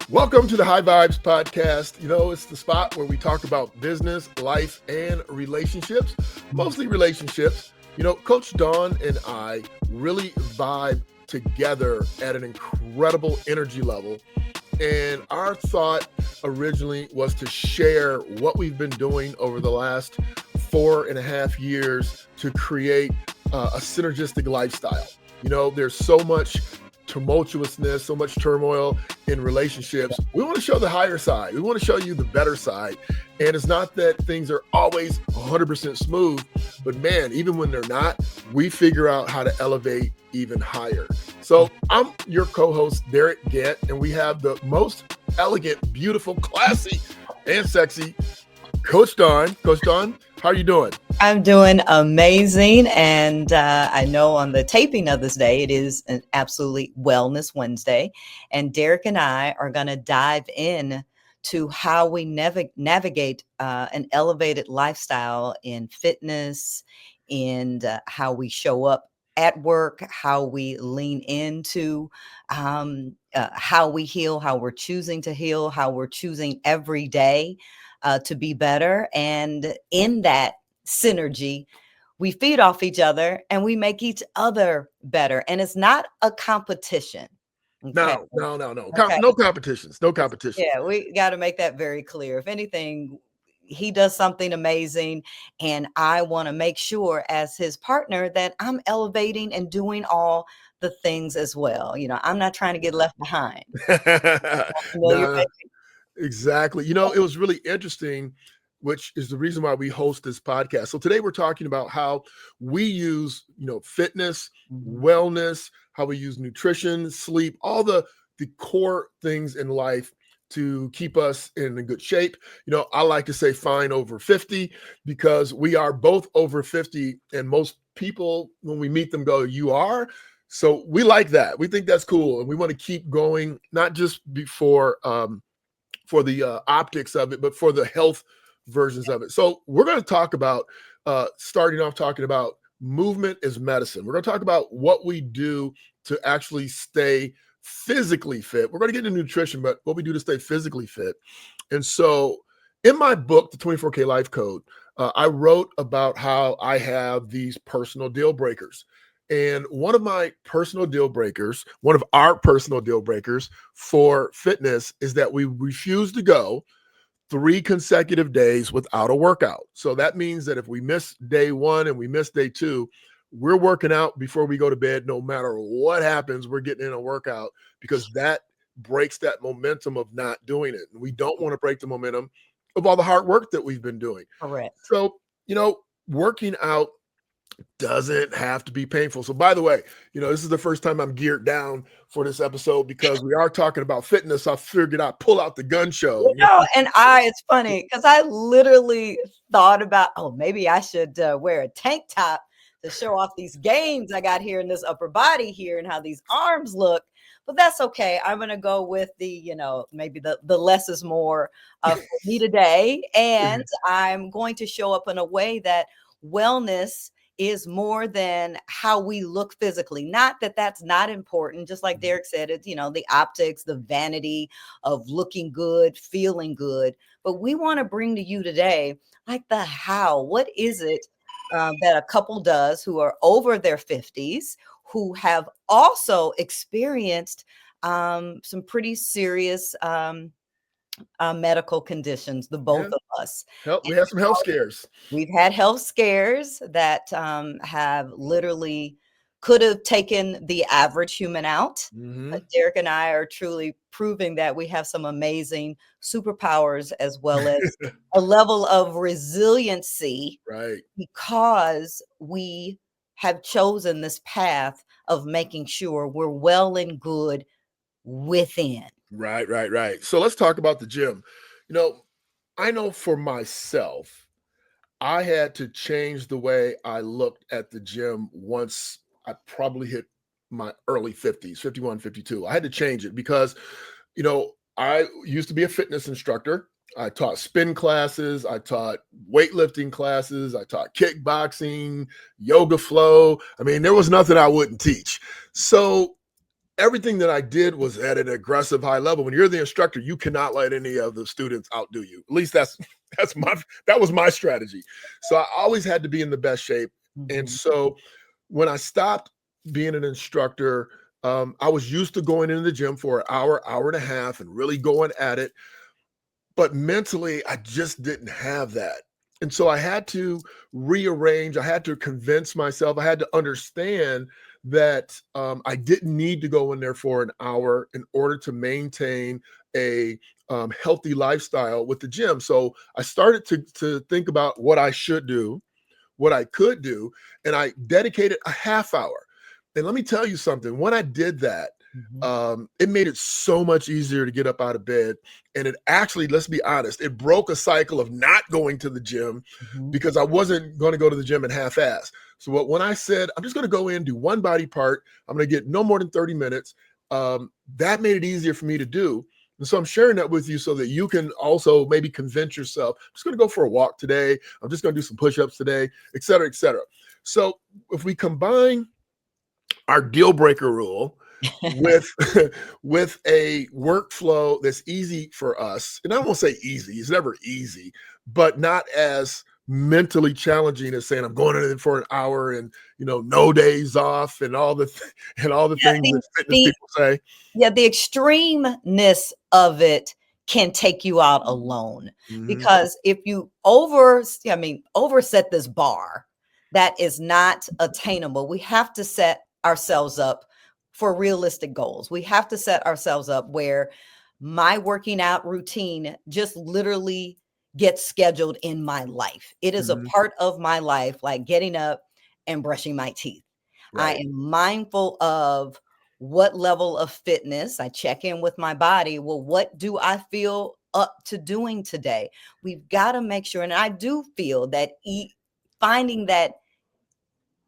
Welcome to the High Vibes Podcast. It's the spot where we talk about business, life, and relationships, mostly relationships. Coach Dawn and I really vibe together at an incredible energy level. And our thought originally was to share what we've been doing over the last 4.5 years to create a synergistic lifestyle. There's so much tumultuousness, so much turmoil in relationships. We want to show the higher side. We want to show you the better side. And it's not that things are always 100% smooth, but man, even when they're not, we figure out how to elevate even higher. So I'm your co-host, Derek Gant, and we have the most elegant, beautiful, classy, and sexy Coach Dawn. Coach Dawn, how are you doing? I'm doing amazing. And I know on the taping of this day, it is an absolutely Wellness Wednesday. And Derek and I are going to dive in to how we navigate an elevated lifestyle in fitness, and how we show up at work, how we lean into how we heal, how we're choosing to heal, how we're choosing every day to be better. And in that synergy, we feed off each other and we make each other better. And it's not a competition. Okay? No. Okay. No competitions. Yeah, we got to make that very clear. If anything, he does something amazing, and I want to make sure as his partner that I'm elevating and doing all the things as well. I'm not trying to get left behind. Exactly. It was really interesting, which is the reason why we host this podcast. So today we're talking about how we use, fitness, wellness, how we use nutrition, sleep, all the core things in life to keep us in a good shape. I like to say fine over 50 because we are both over 50, and most people, when we meet them, go, "You are?" So we like that. We think that's cool, and we want to keep going, not just for the optics of it, but for the health versions of it. So we're going to talk about starting off talking about movement is medicine. We're going to talk about what we do to actually stay physically fit. We're going to get into nutrition, but what we do to stay physically fit. And so in my book, The 24K Life Code, I wrote about how I have these personal deal breakers. And one of our personal deal breakers for fitness is that we refuse to go 3 consecutive days without a workout. So that means that if we miss day 1 and we miss day 2, we're working out before we go to bed. No matter what happens, we're getting in a workout because that breaks that momentum of not doing it. And we don't want to break the momentum of all the hard work that we've been doing. Correct. So, working out doesn't have to be painful. So by the way, this is the first time I'm geared down for this episode because we are talking about fitness. I figured I'd pull out the gun show. And it's funny because I literally thought about, maybe I should wear a tank top to show off these gains I got here in this upper body here and how these arms look. But that's okay. I'm going to go with the, maybe the less is more for me today. And I'm going to show up in a way that wellness is more than how we look physically. Not that that's not important. Just like Derek said, it's, the optics, the vanity of looking good, feeling good. But we want to bring to you today, like the how. What is it that a couple does who are over their 50s, who have also experienced some pretty serious medical conditions, the both of us. We have some health scares. We've had health scares that have literally could have taken the average human out. But Derek and I are truly proving that we have some amazing superpowers as well as a level of resiliency, right? Because we have chosen this path of making sure we're well and good within. Right. So let's talk about the gym. I know for myself, I had to change the way I looked at the gym once I probably hit my early 50s, 51, 52. I had to change it because, I used to be a fitness instructor. I taught spin classes. I taught weightlifting classes. I taught kickboxing, yoga flow. I mean, there was nothing I wouldn't teach. So everything that I did was at an aggressive high level. When you're the instructor, you cannot let any of the students outdo you. At least that was my strategy. So I always had to be in the best shape. And Mhm. so when I stopped being an instructor, I was used to going into the gym for an hour, hour and a half, and really going at it. But mentally, I just didn't have that. And so I had to rearrange. I had to convince myself. I had to understand that I didn't need to go in there for an hour in order to maintain a healthy lifestyle with the gym. So I started to think about what I should do, what I could do, and I dedicated a half hour. And let me tell you something, when I did that, Mhm. it made it so much easier to get up out of bed. And it actually, let's be honest, it broke a cycle of not going to the gym Mhm. because I wasn't going to go to the gym and half-ass. So when I said, I'm just going to go in, do one body part, I'm going to get no more than 30 minutes, that made it easier for me to do. And so I'm sharing that with you so that you can also maybe convince yourself, I'm just going to go for a walk today. I'm just going to do some push-ups today, et cetera, et cetera. So if we combine our deal breaker rule with with a workflow that's easy for us, and I won't say easy, it's never easy, but not as mentally challenging as saying I'm going in for an hour and no days off and and all the Yeah, things that fitness the people say. yeah, the extremeness of it can take you out alone Mhm. because if you overset this bar, that is not attainable. We have to set ourselves up for realistic goals. We have to set ourselves up where my working out routine just literally gets scheduled in my life. It is a Mhm. part of my life, like getting up and brushing my teeth. I Right. am mindful of what level of fitness I check in with my body. Well, what do I feel up to doing today? We've got to make sure. And I do feel that finding that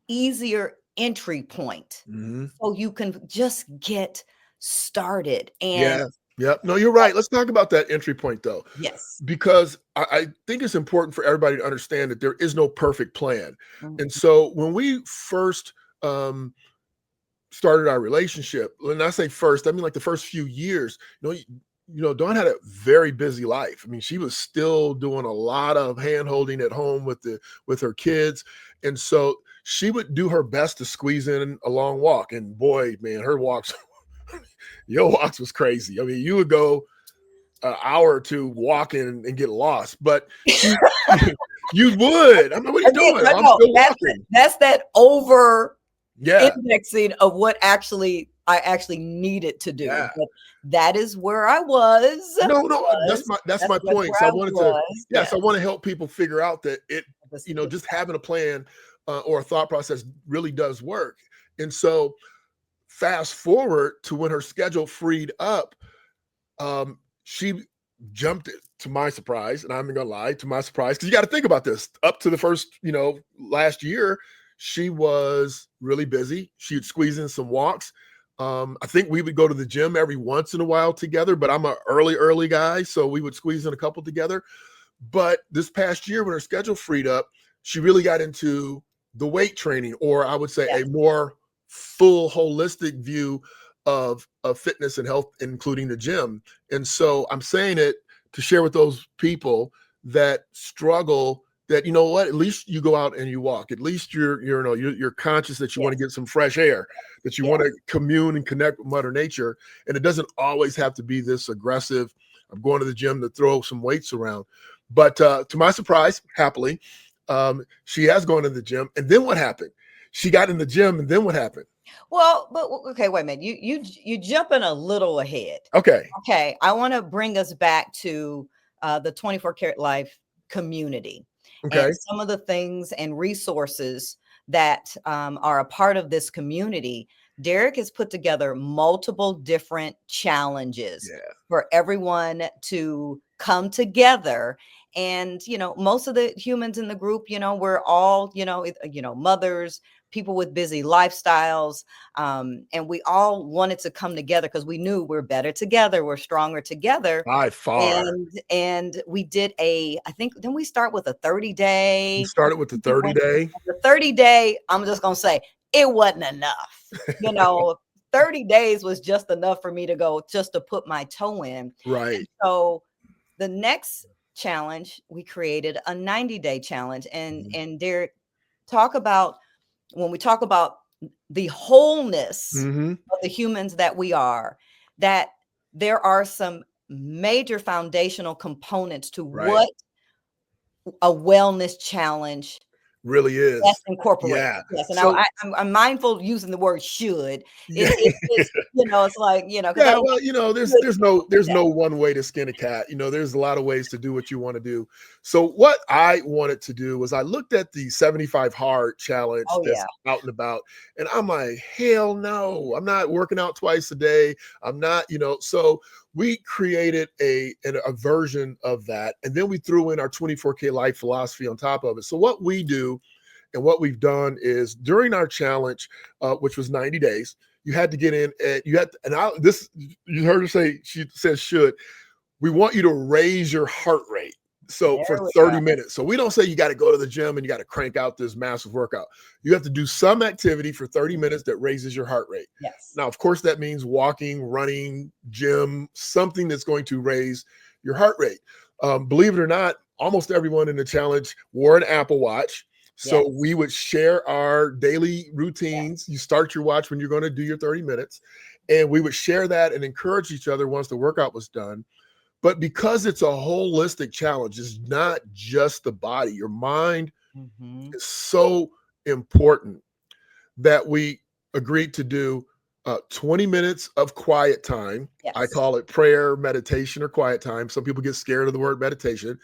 easier entry point Mhm. so you can just get started. And Yeah. Yep. No, you're right. Let's talk about that entry point though, yes. because I think it's important for everybody to understand that there is no perfect plan. And Mhm. so when we first um, started our relationship, when I say first, I mean like the first few years, Dawn had a very busy life. I mean, she was still doing a lot of hand holding at home with her kids. And so she would do her best to squeeze in a long walk. And boy, man, her walks, your walks was crazy. I mean, you would go an hour or two walking and get lost, but she, you would. I mean, what are you Again, doing? no, "Oh, I'm no, still walking." that's that over Yeah. indexing of what actually I actually needed to do. Yeah. But that is where I was. No, that's my That's point. where So I I wanted to, was. yes, I Yes. want to help people figure out that This just having a plan or a thought process really does work. And so fast forward to when her schedule freed up, she jumped it to my surprise, and I'm not gonna lie, to my surprise, because you got to think about this. Up to the first, last year, she was really busy. She'd squeeze in some walks. I think we would go to the gym every once in a while together, but I'm an early guy, so we would squeeze in a couple together. But this past year, when her schedule freed up, she really got into the weight training, or I would say a yes. more full holistic view of fitness and health, including the gym. And so I'm saying it to share with those people that struggle that, what, at least you go out and you walk. At least you're conscious that you want to Yes. get some fresh air, that you want Yes. to commune and connect with Mother Nature. And it doesn't always have to be this aggressive, I'm going to the gym to throw some weights around. But to my surprise, happily, she has gone to the gym. And then what happened? She got in the gym, and then what happened? Well, but okay, wait a minute. You jumping a little ahead. Okay. Okay, I want to bring us back to the 24 Karat Life community and Okay. some of the things and resources that are a part of this community. Derek has put together multiple different challenges Yeah. for everyone to come together. And most of the humans in the group, we're all, mothers, people with busy lifestyles, and we all wanted to come together because we knew we're better together, we're stronger together. By far. And we did I think, then we start with a We 30-day. started with the 30 day. The 30-day, I'm just gonna say it wasn't enough. you know 30 days was just enough for me to go just to put my toe in. Right. And so the next challenge, we created a 90-day challenge. And Derek, talk about, when we talk about the wholeness of the humans that we are, that there are some major foundational components to what a wellness challenge really is. Yes, incorporate. Yeah. Yes, and So, I'm mindful using the word should. yeah. It's it's like, because I Yeah, don't well, there's no one way to skin a cat. There's a lot of ways to do what you want to do. So what I wanted to do was I looked at the 75 hard challenge Oh, that's yeah. out and about, and I'm like, hell no, I'm not working out twice a day. I'm not, so we created a version of that, and then we threw in our 24K life philosophy on top of it. So what we do and what we've done is during our challenge, which was 90 days, you had to get in and you heard her say, she says should, we want you to raise your heart rate. So There for we 30 go. minutes. So we don't say you got to go to the gym and you got to crank out this massive workout. You have to do some activity for 30 minutes that raises your heart rate. Yes. Now, of course, that means walking, running, gym, something that's going to raise your heart rate. Believe it or not, almost everyone in the challenge wore an Apple Watch. So Yes. we would share our daily routines. You start your watch when you're going to do your 30 minutes, and we would share that and encourage each other once the workout was done. But because it's a holistic challenge, it's not just the body. Your mind is so important that we agreed to do 20 minutes of quiet time. Yes. I call it prayer, meditation, or quiet time. Some people get scared of the word meditation.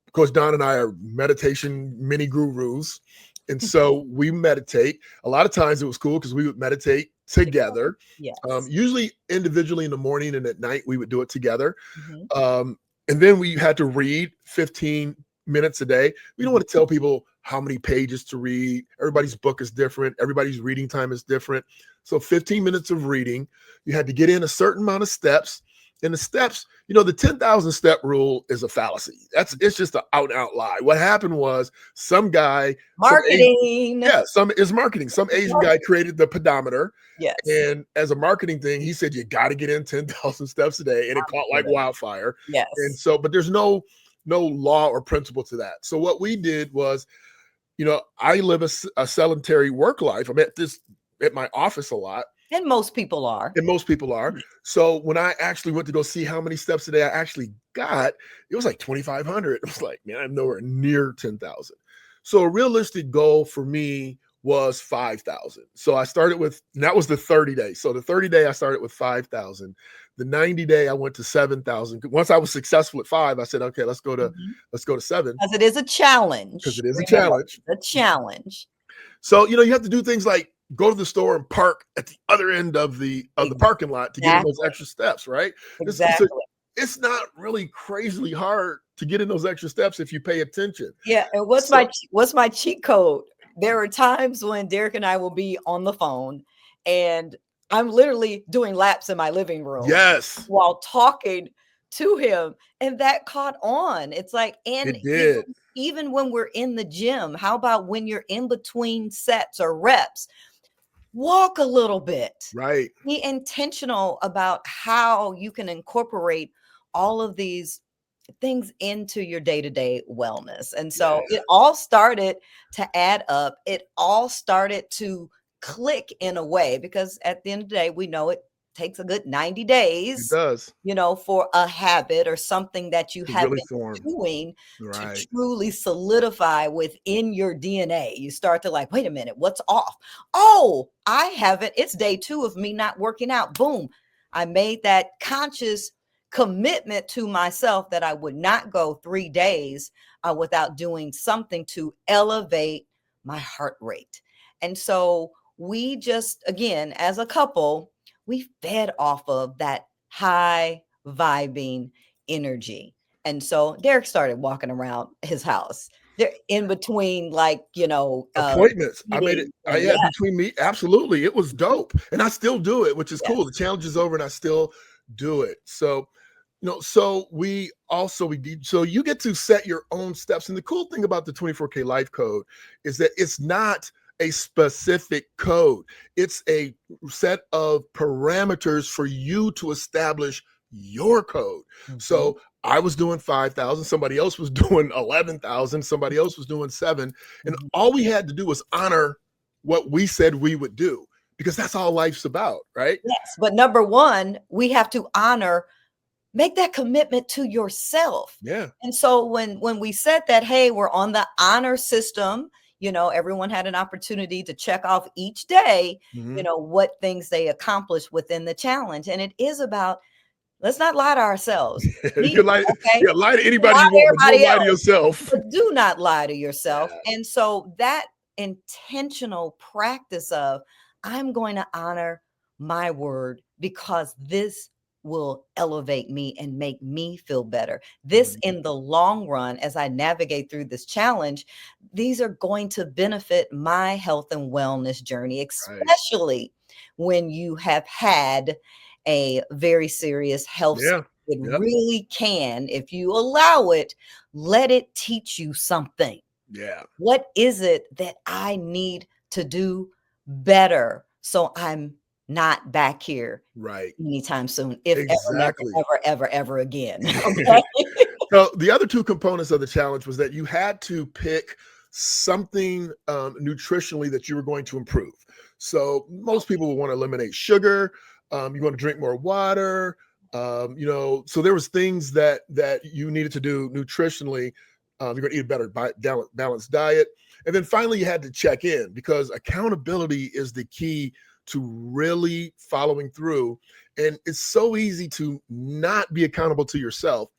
Of course, Dawn and I are meditation mini gurus. And so we meditate. A lot of times it was cool because we would meditate together. Yes. Usually individually in the morning, and at night we would do it together. And then we had to read 15 minutes a day. We don't want to tell people how many pages to read. Everybody's book is different. Everybody's reading time is different. So 15 minutes of reading. You had to get in a certain amount of steps. And the steps, the 10,000 step rule is a fallacy. It's just an out and out lie. What happened was some guy, marketing. Some Asian guy created the pedometer. Yes. And as a marketing thing, he said, you got to get in 10,000 steps a day. And it caught like wildfire. Yes. And so, but there's no law or principle to that. So what we did was, I live a sedentary work life. I'm at my office a lot. And most people are. So when I actually went to go see how many steps a day I actually got, it was like 2,500. It was like, man, I'm nowhere near 10,000. So a realistic goal for me was 5,000. So I started with, and that was the 30 day. So the 30 day, I started with 5,000. The 90 day, I went to 7,000. Once I was successful at 5, I said, okay, let's go to 7. Because it is a challenge. Because it is a challenge. A challenge. So, you have to do things like go to the store and park at the other end of the parking lot to get in those extra steps, right? Exactly. It's not really crazily hard to get in those extra steps if you pay attention. Yeah. And what's my cheat code? There are times when Derek and I will be on the phone and I'm literally doing laps in my living room. Yes. While talking to him. And that caught on. It's like, and it did. Even when we're in the gym, how about when you're in between sets or reps? Walk a little bit. Right. Be intentional about how you can incorporate all of these things into your day-to-day wellness. And so it all started to add up. It all started to click in a way, because at the end of the day, we know it takes a good 90 days. It does. For a habit or something that you have really been doing right. to truly solidify within your DNA. You start to like, wait a minute, what's off? Oh, I haven't. It's day 2 of me not working out. Boom. I made that conscious commitment to myself that I would not go 3 days without doing something to elevate my heart rate. And so we just, again, as a couple, we fed off of that high vibing energy. And so Derek started walking around his house in between, appointments. I made it. Between me. Absolutely. It was dope. And I still do it, which is cool. The challenge is over and I still do it. So, so you get to set your own steps. And the cool thing about the 24K life code is that it's not a specific code. It's a set of parameters for you to establish your code. So I was doing 5,000, somebody else was doing 11,000, somebody else was doing 7, and all we had to do was honor what we said we would do, because that's all life's about, right? Yes, but number one, we have to make that commitment to yourself. Yeah. And so when we said that, hey, we're on the honor system, everyone had an opportunity to check off each day, what things they accomplished within the challenge. And it is about, let's not lie to ourselves. You can lie, Okay? yeah, lie to anybody you want, but don't lie to yourself. But do not lie to yourself. Yeah. And so that intentional practice of, I'm going to honor my word because this will elevate me and make me feel better. This, in the long run, as I navigate through this challenge, these are going to benefit my health and wellness journey, especially when you have had a very serious health. Yeah. It really can, if you allow it, let it teach you something. Yeah. What is it that I need to do better so I'm not back here anytime soon, if ever again? Okay? So the other two components of the challenge was that you had to pick something nutritionally that you were going to improve. So most people would want to eliminate sugar. You want to drink more water. So there was things that you needed to do nutritionally. You're going to eat a better balanced diet. And then finally, you had to check in, because accountability is the key to really following through. And it's so easy to not be accountable to yourself.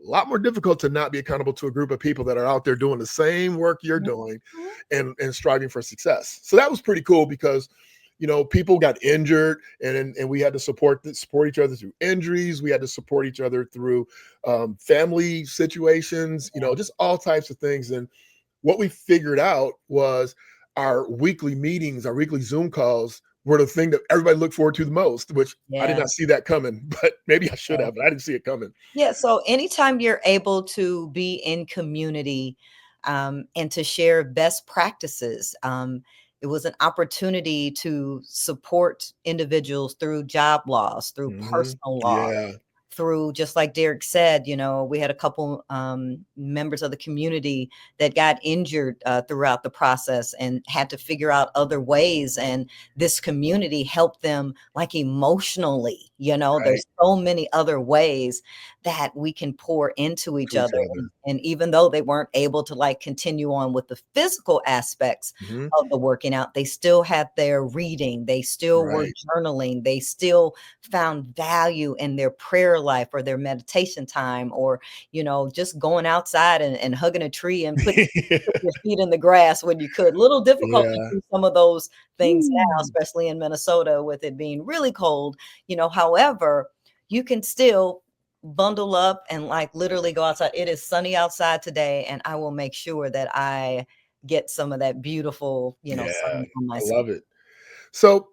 A lot more difficult to not be accountable to a group of people that are out there doing the same work you're doing and striving for success. So that was pretty cool, because people got injured, and we had to support each other through injuries. We had to support each other through family situations, just all types of things. And what we figured out was our weekly meetings, our weekly Zoom calls were the thing that everybody looked forward to the most, which I did not see that coming, but maybe I should have, but I didn't see it coming. Yeah. So anytime you're able to be in community and to share best practices, it was an opportunity to support individuals through job loss, through personal loss, through, just like Derek said, we had a couple members of the community that got injured throughout the process and had to figure out other ways. And this community helped them, like, emotionally. There's so many other ways that we can pour into each other. And even though they weren't able to continue on with the physical aspects of the working out, they still had their reading. They still were journaling. They still found value in their prayer life or their meditation time, or, just going outside and hugging a tree and putting your feet in the grass when you could. Little difficult to do some of those things now, especially in Minnesota with it being really cold, however, you can still bundle up and literally go outside. It is sunny outside today, and I will make sure that I get some of that beautiful, sun on my skin. I love it. So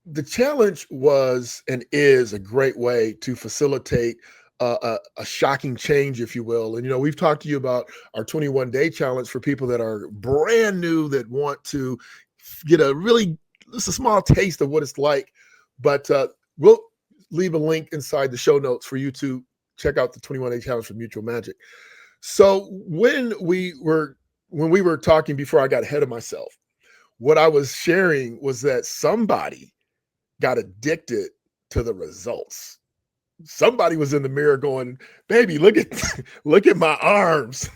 the challenge was and is a great way to facilitate a shocking change, if you will. And, we've talked to you about our 21-day challenge for people that are brand new, that want to get just a small taste of what it's like. But we'll leave a link inside the show notes for you to check out the 21-day challenge for Mutual Magic. So when we were talking before I got ahead of myself, what I was sharing was that somebody got addicted to the results. Somebody was in the mirror going, "Baby, look at my arms."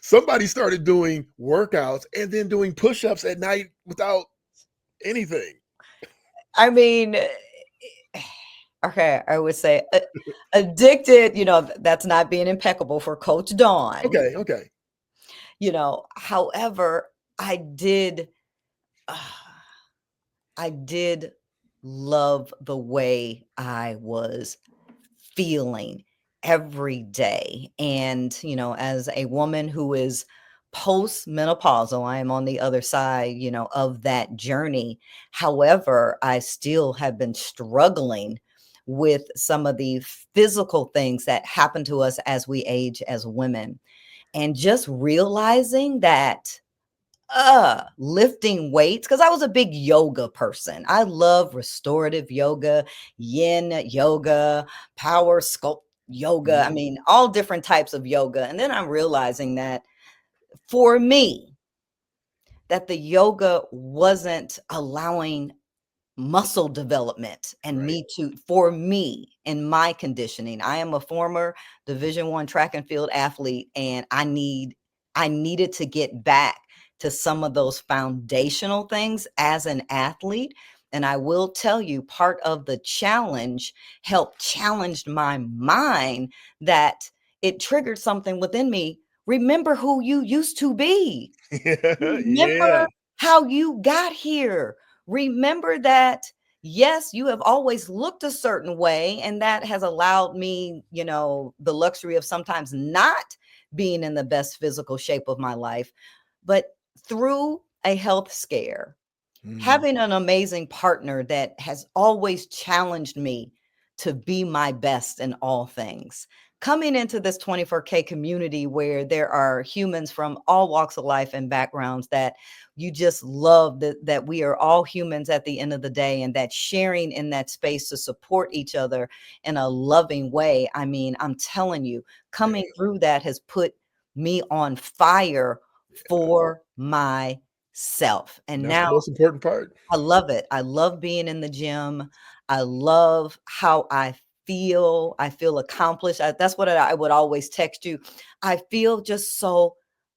Somebody started doing workouts and then doing push-ups at night without anything. I mean, okay, I would say addicted, that's not being impeccable for Coach Dawn. Okay. However, I did love the way I was feeling every day. And, as a woman who is post-menopausal, I am on the other side, of that journey. However, I still have been struggling with some of the physical things that happen to us as we age as women. And just realizing that lifting weights, because I was a big yoga person. I love restorative yoga, yin yoga, power sculpt yoga. I mean, all different types of yoga. And then I'm realizing that for me, that the yoga wasn't allowing muscle development and Right. for me in my conditioning. I am a former Division I track and field athlete, and I needed to get back to some of those foundational things as an athlete. And I will tell you, part of the challenge helped challenged my mind, that it triggered something within me. Remember who you used to be. Yeah. Remember how you got here. Remember that, yes, you have always looked a certain way, and that has allowed me, the luxury of sometimes not being in the best physical shape of my life. But through a health scare, having an amazing partner that has always challenged me to be my best in all things. Coming into this 24K community where there are humans from all walks of life and backgrounds, that you just love, that we are all humans at the end of the day, and that sharing in that space to support each other in a loving way. I mean, I'm telling you, coming through that has put me on fire for myself. And That's the now most important part. I love it. I love being in the gym. I love how I feel. I feel accomplished. That's what I would always text you. I feel just so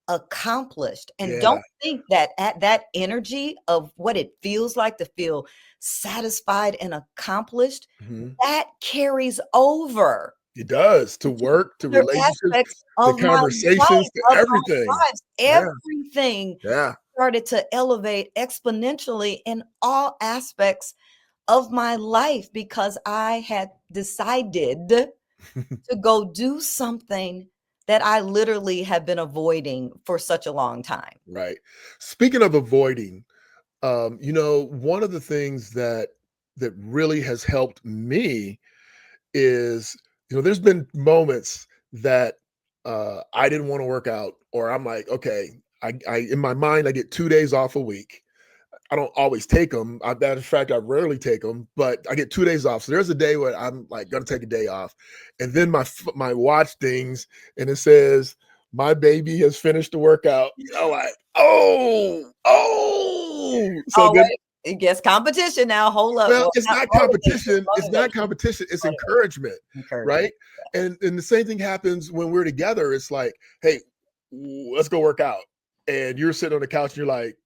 accomplished. And Yeah. don't think that at that energy of what it feels like to feel satisfied and accomplished, that carries over It does, to to work, to other relationships, aspects to of my life, conversations, to of our everything. lives. Yeah. Everything Yeah. started to elevate exponentially in all aspects of my life, because I had decided to go do something that I literally have been avoiding for such a long time. Right. Speaking of avoiding, one of the things that really has helped me is, there's been moments that I didn't want to work out, or I'm like, okay, I in my mind I get 2 days off a week. I don't always take them. Matter of fact, I rarely take them, but I get 2 days off. So there's a day where I'm like gonna take a day off, and then my watch dings and it says my baby has finished the workout. Like, oh. So Oh, then, wait, it gets competition now. Hold up. well, Well, it's not not motivation, competition. It's not motivation, competition. It's motivation, encouragement, encouragement. right? And the same thing happens when we're together. It's like, hey, let's go work out, and you're sitting on the couch and you're like,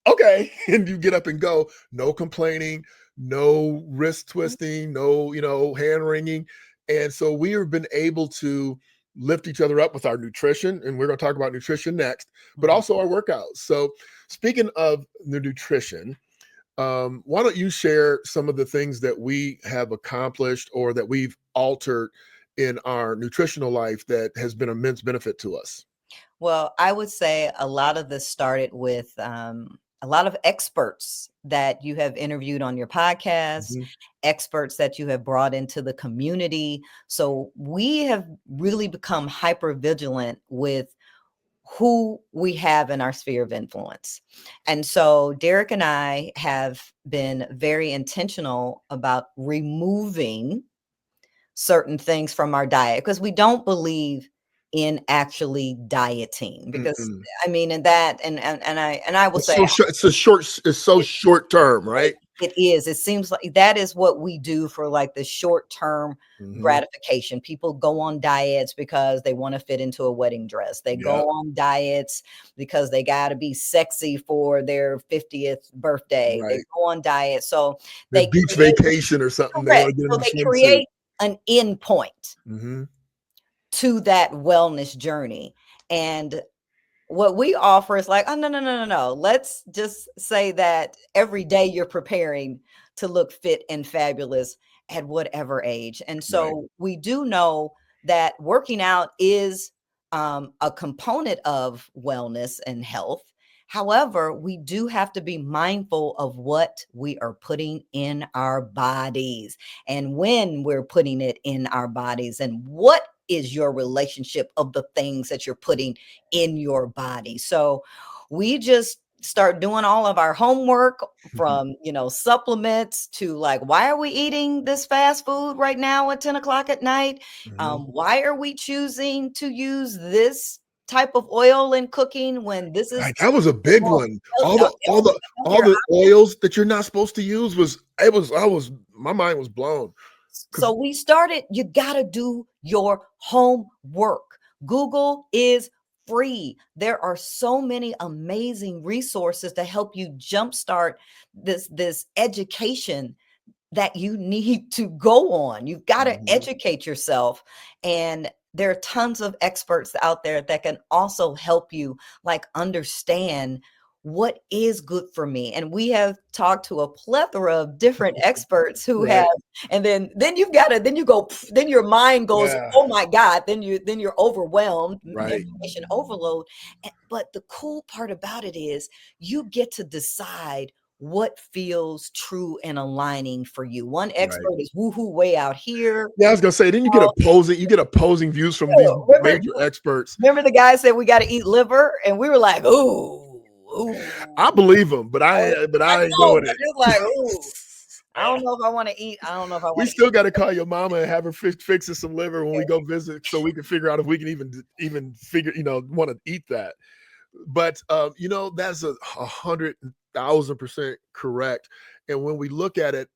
okay, and you get up and go. No complaining, no wrist twisting, no hand wringing, and so we have been able to lift each other up with our nutrition, and we're going to talk about nutrition next, but Mhm. also our workouts. So speaking of the nutrition, why don't you share some of the things that we have accomplished or that we've altered in our nutritional life that has been immense benefit to us? Well, I would say a lot of this started with a lot of experts that you have interviewed on your podcast, Mhm. experts that you have brought into the community. So we have really become hyper vigilant with who we have in our sphere of influence. And so Derek and I have been very intentional about removing certain things from our diet, because we don't believe in actually dieting, because Mm-mm. I mean, and I will It's say so short. It's so short term, right? it is. It seems like that is what we do for like the short term Mhm. gratification. People go on diets because they want to fit into a wedding dress. They go Yep. on diets because they got to be sexy for their 50th birthday. They Right. go on diets. So Their they beach create, vacation or something, they correct. wanna get a So new they swimsuit. create an end point Mhm. to that wellness journey. And what we offer is like, oh, no, no, no, no, no. Let's just say that every day you're preparing to look fit and fabulous at whatever age. And Right. so we do know that working out is a component of wellness and health. However, we do have to be mindful of what we are putting in our bodies and when we're putting it in our bodies, and what is your relationship of the things that you're putting in your body. So we just start doing all of our homework from, supplements to like, why are we eating this fast food right now at 10 o'clock at night? Why are we choosing to use this type of oil in cooking when this is Right, that was a big one. All the oils that you're not supposed to use my mind was blown. So we started, you got to do your homework. Google is free. There are so many amazing resources to help you jumpstart this education that you need to go on. You've got to educate yourself. And there are tons of experts out there that can also help you like understand what is good for me. And we have talked to a plethora of different experts who Right. have, and then you've got to, then you go, then your mind goes, Yeah. oh my God, then you're overwhelmed, Right. information overload. But the cool part about it is you get to decide what feels true and aligning for you. One expert is woohoo way out here. Yeah, I was gonna say, then you get opposing views from these major experts. Remember the guy said we got to eat liver, and we were like, ooh. I believe him, but I ain't doing it. It's like, ooh. I don't know if I want to eat. I don't know if I want. We still got to call your mama and have her fix us some liver when we go visit, so we can figure out if we can even figure, want to eat that. But that's 100,000% correct. And when we look at it,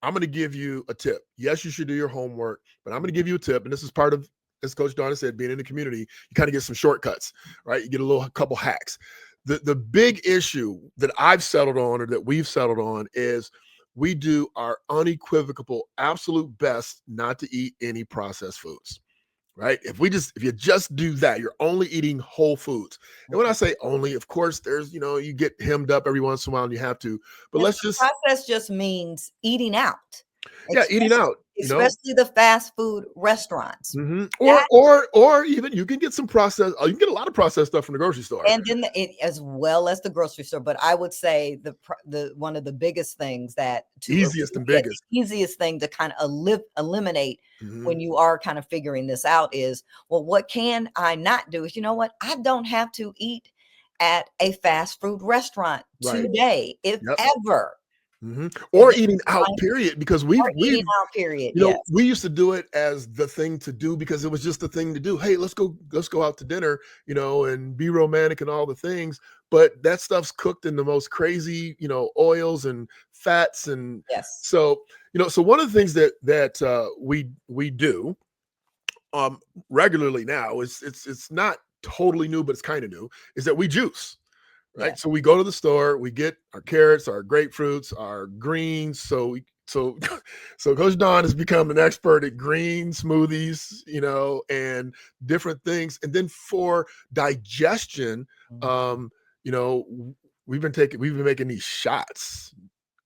I'm going to give you a tip. Yes, you should do your homework, but I'm going to give you a tip, and this is part of, as Coach Dawn said, being in the community. You kind of get some shortcuts, right? You get a couple hacks. The big issue that I've settled on, or that we've settled on, is we do our unequivocal, absolute best not to eat any processed foods, right? If you just do that, you're only eating whole foods. And when I say only, of course, there's, you get hemmed up every once in a while and you have to, but process just means eating out. Yeah, eating out. Especially the fast food restaurants. Or even you can get some processed, you can get a lot of processed stuff from the grocery store. And then as well as the grocery store. But I would say the one of the biggest things easiest thing to kind of eliminate when you are kind of figuring this out is, well, what can I not do? Is, you know what? I don't have to eat at a fast food restaurant today, if ever. Or eating out, period, because we used to do it as the thing to do because it was just the thing to do. Hey, let's go out to dinner, and be romantic and all the things. But that stuff's cooked in the most crazy, oils and fats. And so one of the things that we do regularly now it's not totally new, but it's kind of new, is that we juice. Right. Yeah. So we go to the store, we get our carrots, our grapefruits, our greens. So Coach Dawn has become an expert at green smoothies, and different things. And then for digestion, we've been making these shots,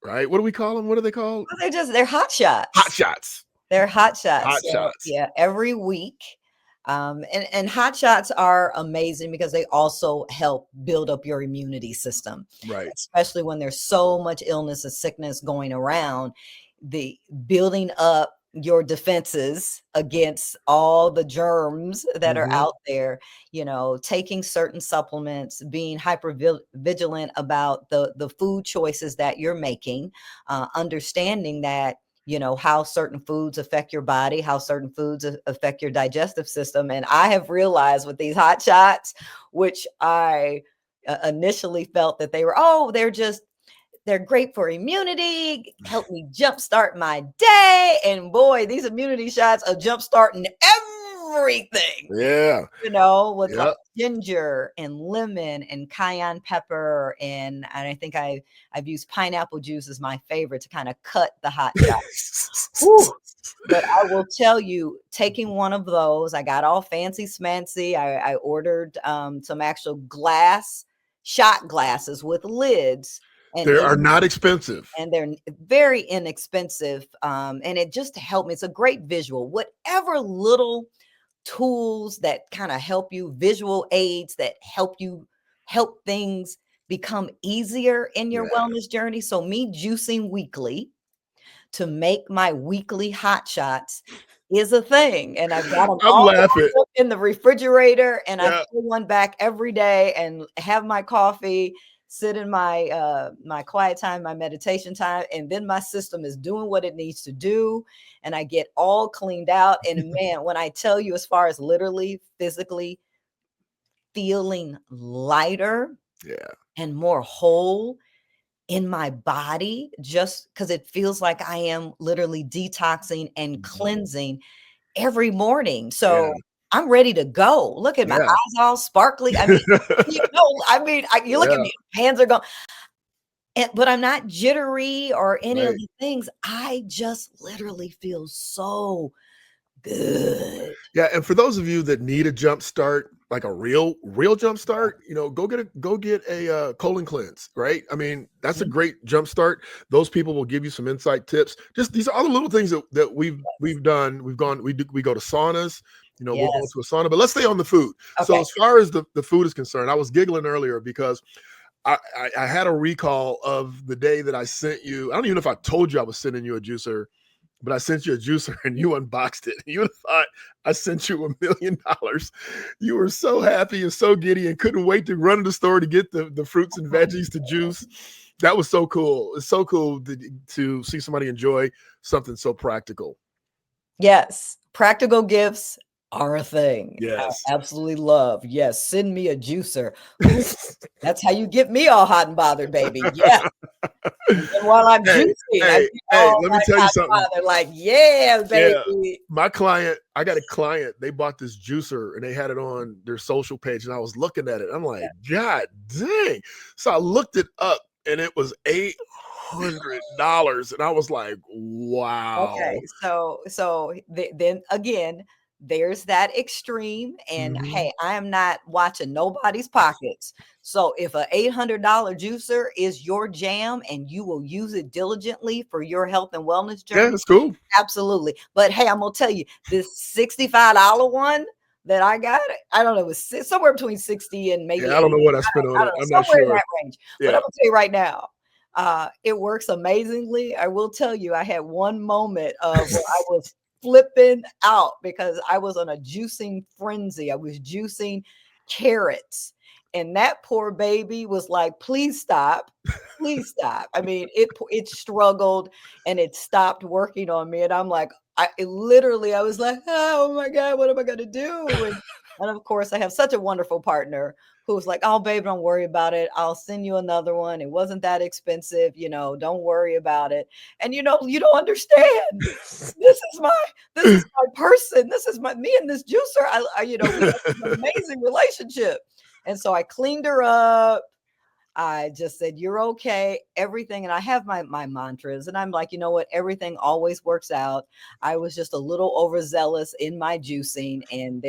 right? What do we call them? What are they called? Well, they're hot shots. Hot shots. They're hot shots. Hot shots. Yeah. Every week. And hot shots are amazing because they also help build up your immunity system, right? Especially when there's so much illness and sickness going around, the building up your defenses against all the germs that are out there, taking certain supplements, being hyper vigilant about the food choices that you're making, understanding that how certain foods affect your body, how certain foods affect your digestive system. And I have realized with these hot shots, which I initially felt that they're great for immunity, help me jumpstart my day. And boy, these immunity shots are jumpstarting everything. Yeah. With like ginger and lemon and cayenne pepper. And I think I've used pineapple juice as my favorite to kind of cut the hot shot. But I will tell you, taking one of those, I got all fancy smancy. I ordered some actual shot glasses with lids. And they are not expensive. And they're very inexpensive. And it just helped me. It's a great visual. Whatever little tools that kind of help you, visual aids that help things become easier in your wellness journey. So me juicing weekly to make my weekly hot shots is a thing, and I've got them I'm all laughing. lined up in the refrigerator, and I Yeah. pull one back every day and have my coffee, sit in my my quiet time, my meditation time, and then my system is doing what it needs to do, and I get all cleaned out. And man, when I tell you, as far as literally physically feeling lighter Yeah. and more whole in my body, just because it feels like I am literally detoxing and cleansing every morning. Yeah. So I'm ready to go. Look at my Yeah. eyes all sparkly. I mean, you know, you look at Yeah. me, hands are going, but I'm not jittery or any of Right. the things. I just literally feel so good. Yeah, and for those of you that need a jump start, like a real jump start, go get a colon cleanse, right? I mean, that's a Mhm. great jump start. Those people will give you some insight tips. Just these are all the little things that we've done. We go to saunas, we'll go Yes. into a sauna, but let's stay on the food. So Okay. as far as the food is concerned, I was giggling earlier because I had a recall of the day that I sent you. I don't even know if I told you I was sending you a juicer, but I sent you a juicer and you unboxed it. You would have thought I sent you $1,000,000. You were so happy and so giddy and couldn't wait to run to the store to get the fruits and veggies to juice. That was so cool. It's so cool to see somebody enjoy something so practical. Yes. Practical gifts are a thing. I Yes. absolutely love. Yes. Send me a juicer. Ooh, that's how you get me all hot and bothered, baby. Yeah. And then while I'm Hey, juicing, I hey, get hey, all let me like tell you hot something. and bothered, like, yeah, Yeah. baby. I got a client, they bought this juicer and they had it on their social page and I was looking at it. I'm like, God dang. So I looked it up and it was $800 and I was like, wow. Okay, then again, there's that extreme, and Mhm. hey, I am not watching nobody's pockets. So if a $800 juicer is your jam and you will use it diligently for your health and wellness Yeah, journey, it's cool. absolutely. But hey, I'm gonna tell you, this $65 one that I got, I don't know, it was somewhere between 60 and maybe Yeah, I don't 80. know what I spent on I it. don't know, I'm not somewhere in sure. that range. But Yeah. I'm gonna tell you right now, it works amazingly. I will tell you, I had one moment of where I was flipping out because I was on a juicing frenzy. I was juicing carrots, and that poor baby was like, "Please stop, please stop." I mean, it struggled and it stopped working on me, and I'm like, I was like, "Oh my god, what am I gonna do?" And of course, I have such a wonderful partner who was like, "Oh, babe, don't worry about it. I'll send you another one. It wasn't that expensive, don't worry about it." And you don't understand. This is my this is my person. This is my me and this juicer. We have this amazing relationship. And so I cleaned her up. I just said, "You're okay." Everything. And I have my mantras. And I'm like, you know what? Everything always works out. I was just a little overzealous in my juicing. And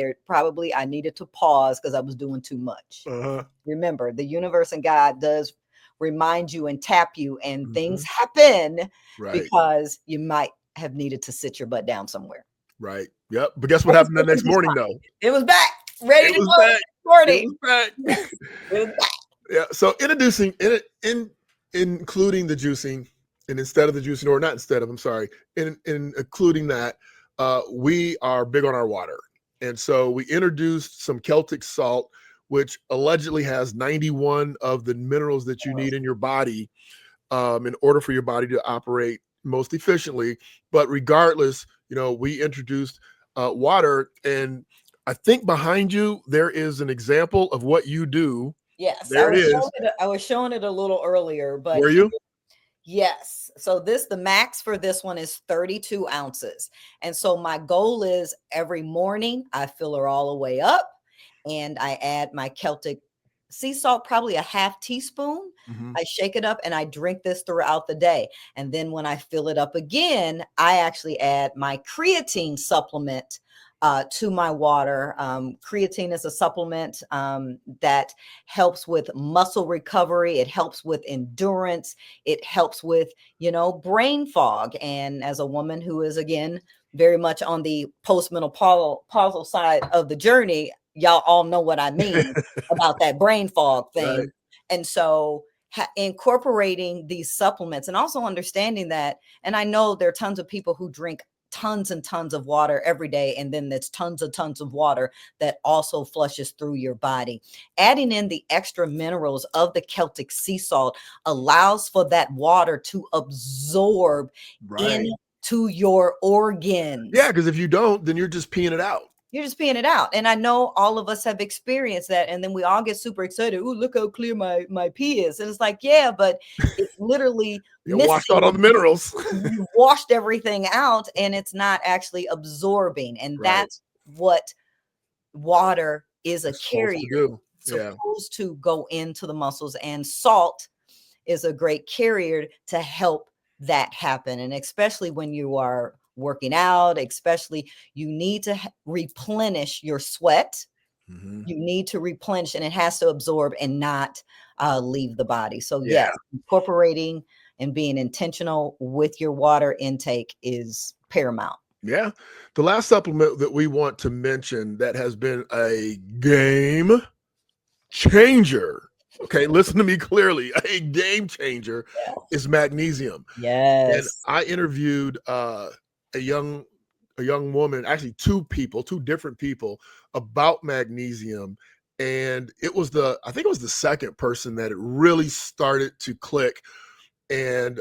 I needed to pause because I was doing too much. Uh-huh. Remember, the universe and God does remind you and tap you, and things Mhm. happen Right. because you might have needed to sit your butt down somewhere. Right. Yep. But guess what I was happened the ready to next be morning stopped. though? It was back, ready It to was go back. next It morning. was back. Yes, it was back. Yeah. So including the juicing, and instead of the juicing, or not instead of, I'm sorry, in including that, we are big on our water. And so we introduced some Celtic salt, which allegedly has 91 of the minerals that you need in your body in order for your body to operate most efficiently. But regardless, we introduced water. And I think behind you, there is an example of what you do. Yes, There it is. I was showing it a little earlier, but Were you? yes. So the max for this one is 32 ounces. And so my goal is every morning I fill her all the way up and I add my Celtic sea salt, probably a half teaspoon. Mhm. I shake it up and I drink this throughout the day. And then when I fill it up again, I actually add my creatine supplement to my water. Creatine is a supplement that helps with muscle recovery. It helps with endurance. It helps with, brain fog. And as a woman who is, again, very much on the postmenopausal side of the journey, y'all all know what I mean about that brain fog Right. thing. And so incorporating these supplements and also understanding that, and I know there are tons of people who drink tons and tons of water every day, and then there's tons of water that also flushes through your body. Adding in the extra minerals of the Celtic sea salt allows for that water to absorb into your organs. Yeah, because if you don't, then you're just peeing it out. You're just peeing it out. And I know all of us have experienced that. And then we all get super excited. Oh, look how clear my pee is. And it's like, yeah, but it's literally washed out all the minerals. You washed everything out, and it's not actually absorbing. And that's what water is, a carrier. It's supposed to go into the muscles, and salt is a great carrier to help that happen. And especially when you are working out, especially, you need to replenish your sweat. You need to replenish, and it has to absorb and not leave the body. So yes, incorporating and being intentional with your water intake is paramount. Yeah. The last supplement that we want to mention that has been a game changer, okay, listen to me clearly, a game changer is magnesium. Yes. And I interviewed a young woman, actually two different people, about magnesium. And I think it was the second person that it really started to click. And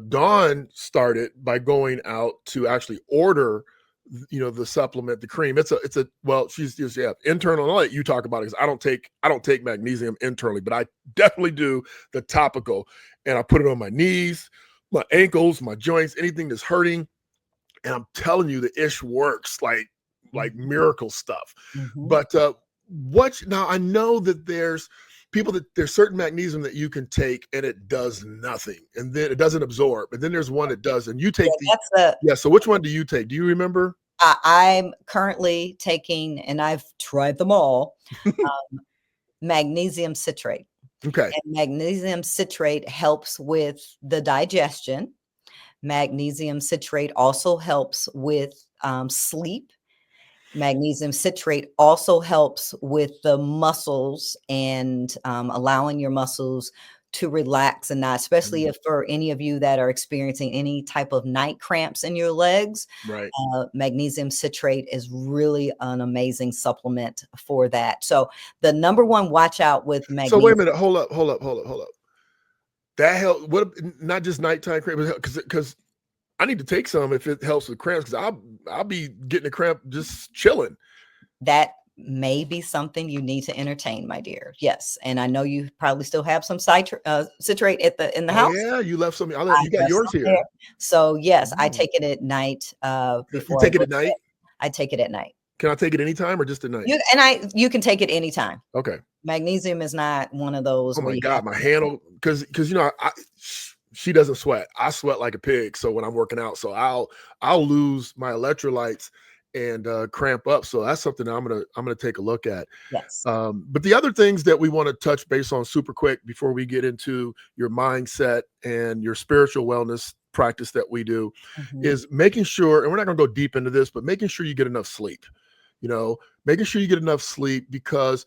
Dawn started by going out to actually order, the supplement, the cream. She's just internal. I'll let you talk about it, because I don't take magnesium internally, but I definitely do the topical. And I put it on my knees, my ankles, my joints, anything that's hurting. And I'm telling you, the ish works like miracle stuff. But now I know that there's certain magnesium that you can take and it does nothing, and then it doesn't absorb. And then there's one that does, and you take so which one do you take? Do you remember? I'm currently taking, and I've tried them all, magnesium citrate. Okay. And magnesium citrate helps with the digestion. Magnesium citrate also helps with sleep. Magnesium citrate also helps with the muscles and allowing your muscles to relax, and not, especially if for any of you that are experiencing any type of night cramps in your legs, magnesium citrate is really an amazing supplement for that. So the number one watch out with magnesium. So wait a minute, hold up. That helps. What, not just nighttime cramps, because I need to take some if it helps with cramps, because I'll be getting a cramp just chilling. That may be something you need to entertain, my dear. Yes, and I know you probably still have some citrate in the house. Yeah, you left some. You got yours here. There. So yes, I take it at night. Before you take it at night? I take it at night. Can I take it anytime or just at night? You can take it anytime. Okay. Magnesium is not one of those. Oh my God, my handle, because she doesn't sweat. I sweat like a pig. So when I'm working out, so I'll lose my electrolytes and cramp up. So that's something I'm gonna take a look at. Yes. But the other things that we want to touch base on super quick before we get into your mindset and your spiritual wellness practice that we do is making sure, and we're not gonna go deep into this, but making sure you get enough sleep. Making sure you get enough sleep, because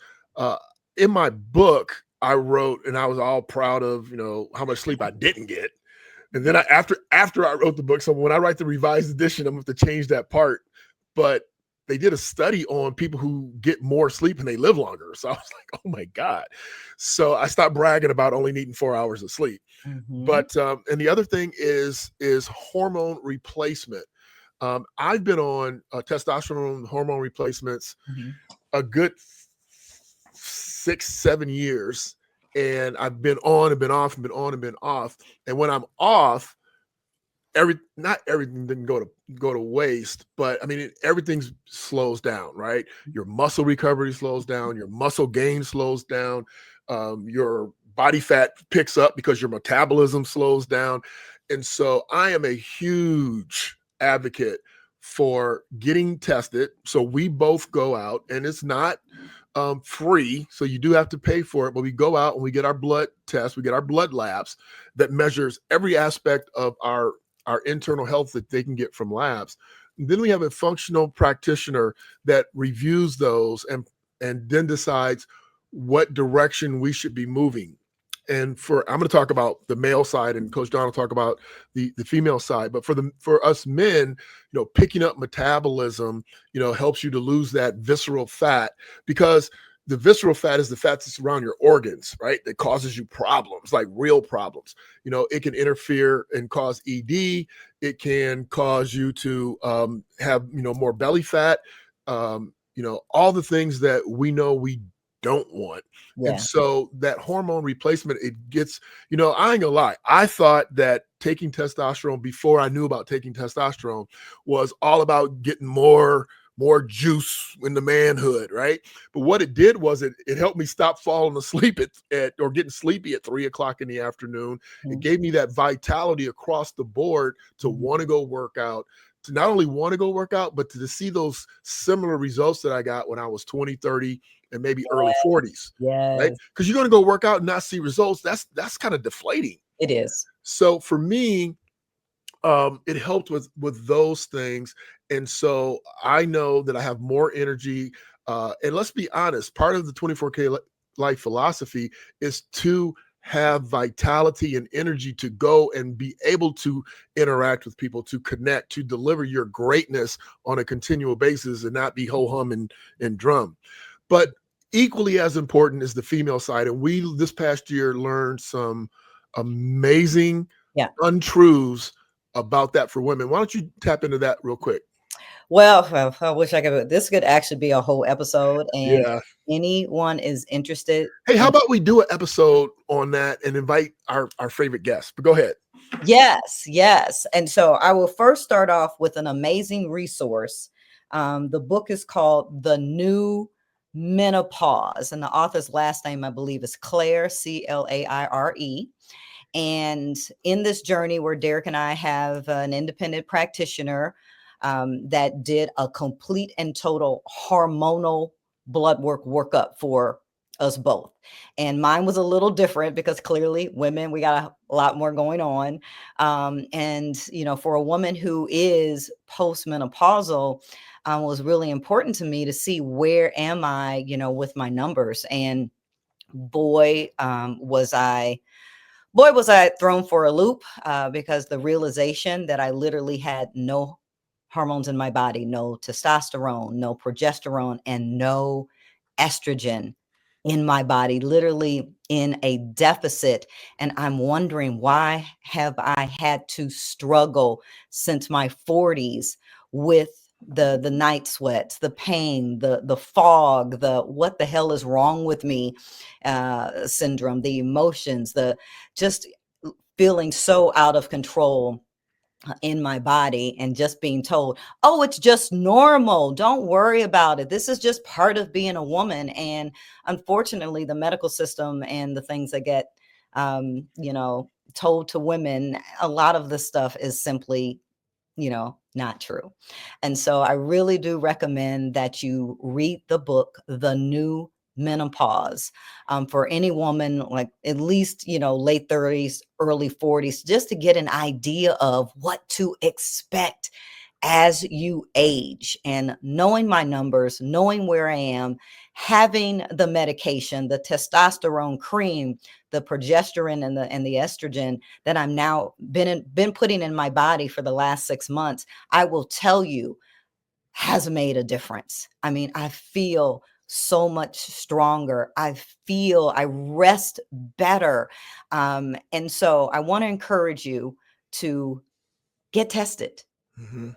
in my book I wrote, and I was all proud of, how much sleep I didn't get. And then after I wrote the book, so when I write the revised edition, I'm going to have to change that part. But they did a study on people who get more sleep and they live longer. So I was like, oh my God. So I stopped bragging about only needing 4 hours of sleep. But, and the other thing is hormone replacement. I've been on testosterone hormone replacements a good 6-7 years, and I've been on and been off and been on and been off. And when I'm off, not everything didn't go to waste, but I mean, everything slows down, right? Your muscle recovery slows down, your muscle gain slows down, your body fat picks up because your metabolism slows down. And so I am a huge advocate for getting tested. So we both go out, and it's not free, so you do have to pay for it, but we go out and we get our blood tests, we get our blood labs that measures every aspect of our internal health that they can get from labs. And then we have a functional practitioner that reviews those and then decides what direction we should be moving. I'm going to talk about the male side, and Coach Don will talk about the female side. But for us men, picking up metabolism, helps you to lose that visceral fat, because the visceral fat is the fat that's around your organs, right? That causes you problems, like real problems. It can interfere and cause ED. It can cause you to have, more belly fat, all the things that we know we don't want. Yeah. And so that hormone replacement, it gets, I ain't gonna lie. I thought that taking testosterone, before I knew about taking testosterone, was all about getting more juice in the manhood, right? But what it did was it helped me stop falling asleep at or getting sleepy at 3 o'clock in the afternoon. Mm-hmm. It gave me that vitality across the board to want to go work out, to not only want to go work out, but to see those similar results that I got when I was 20, 30, and maybe early 40s. Right? Because you're going to go work out and not see results. That's kind of deflating. It is. So for me, it helped with those things. And so I know that I have more energy. And let's be honest, part of the 24K life philosophy is to have vitality and energy to go and be able to interact with people, to connect, to deliver your greatness on a continual basis, and not be ho-hum and drum. But equally as important is the female side. And we, this past year, learned some amazing untruths about that for women. Why don't you tap into that real quick? Well, I wish I could. This could actually be a whole episode. And if anyone is interested. Hey, how about we do an episode on that and invite our favorite guests? But go ahead. Yes. And so I will first start off with an amazing resource. The book is called The New Menopause, and the author's last name, I believe, is Claire, Claire. And in this journey where Derek and I have an independent practitioner that did a complete and total hormonal blood workup for us both. And mine was a little different because clearly women, we got a lot more going on. And, for a woman who is postmenopausal, was really important to me to see where am I, with my numbers. And boy, was I thrown for a loop because the realization that I literally had no hormones in my body, no testosterone, no progesterone, and no estrogen in my body, literally in a deficit. And I'm wondering, why have I had to struggle since my 40s with the night sweats, the pain, the fog, the what the hell is wrong with me syndrome, the emotions, the just feeling so out of control in my body, and just being told, oh, it's just normal, don't worry about it, this is just part of being a woman. And unfortunately, the medical system and the things that get told to women, a lot of this stuff is simply not true. And so I really do recommend that you read the book, The New Menopause, for any woman, like at least, late 30s, early 40s, just to get an idea of what to expect as you age. And knowing my numbers, knowing where I am, having the medication, the testosterone cream, the progesterone and the estrogen that I'm now been putting in my body for the last 6 months, I will tell you, has made a difference. I mean, I feel so much stronger. I rest better. And so I want to encourage you to get tested. Mm-hmm.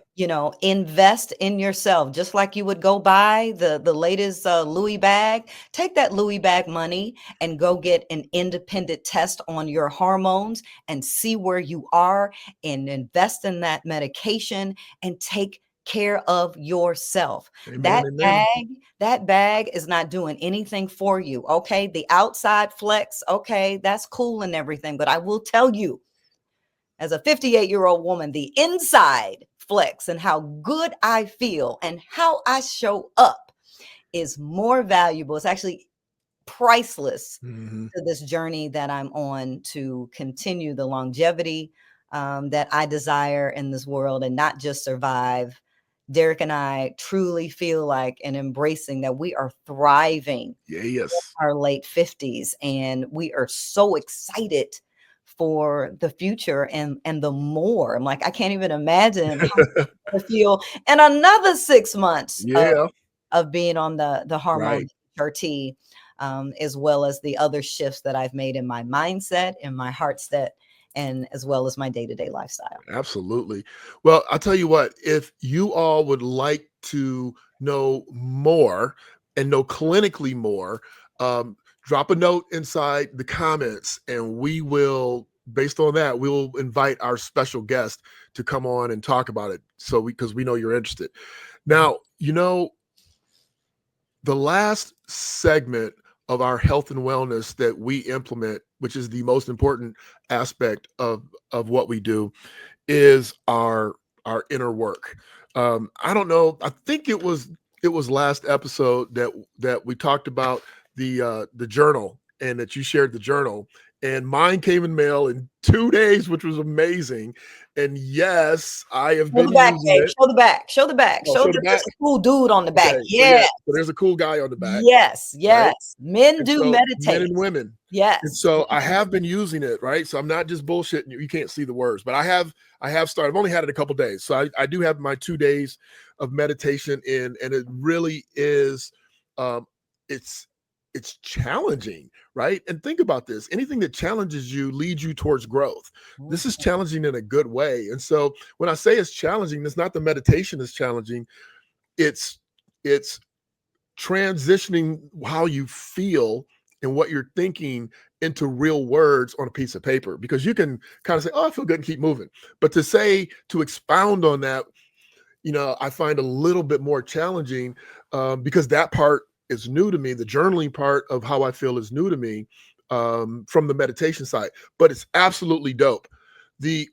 Invest in yourself, just like you would go buy the latest Louis bag. Take that Louis bag money and go get an independent test on your hormones and see where you are, and invest in that medication and take care of yourself. Amen, that bag is not doing anything for you. Okay. The outside flex. Okay. That's cool and everything. But I will tell you, as a 58-year-old woman, the inside flex and how good I feel and how I show up is more valuable. It's actually priceless to this journey that I'm on to continue the longevity that I desire in this world, and not just survive, Derek and I truly feel like and embracing that we are thriving Yes. our late 50s, and we are so excited for the future and the more. I'm like, I can't even imagine how I feel in another 6 months Yeah. of being on the hormone Right. HRT, as well as the other shifts that I've made in my mindset, in my heart set, and as well as my day-to-day lifestyle. Absolutely. Well, I'll tell you what, if you all would like to know more and know clinically more, drop a note inside the comments and we will, based on that, we'll invite our special guest to come on and talk about it. So because we know you're interested. Now, the last segment of our health and wellness that we implement, which is the most important aspect of what we do, is our inner work. I don't know. I think it was last episode that we talked about the journal and that you shared the journal. And mine came in mail in 2 days, which was amazing. And yes, I have Show been the back, using babe. it. Show the back. Show the back. Oh, Show show the that there's back. a cool dude on the back. Okay, so Yeah. so there's a cool guy on the back, Yes. right? Yes. Men And do so men meditate. and women. And Yes. so I have been using it, right? So I'm not just bullshitting you. You can't see the words, but I have started. I've only had it a couple days. So I do have my 2 days of meditation in, and it really is it's it's challenging, right? And think about this. Anything that challenges you leads you towards growth. This is challenging in a good way. And so when I say it's challenging, it's not the meditation is challenging. It's it's transitioning how you feel and what you're thinking into real words on a piece of paper, because you can kind of say, oh, I feel good and keep moving. But to expound on that, I find a little bit more challenging, because that part is new to me. The journaling part of how I feel is new to me, from the meditation side, but it's absolutely dope. The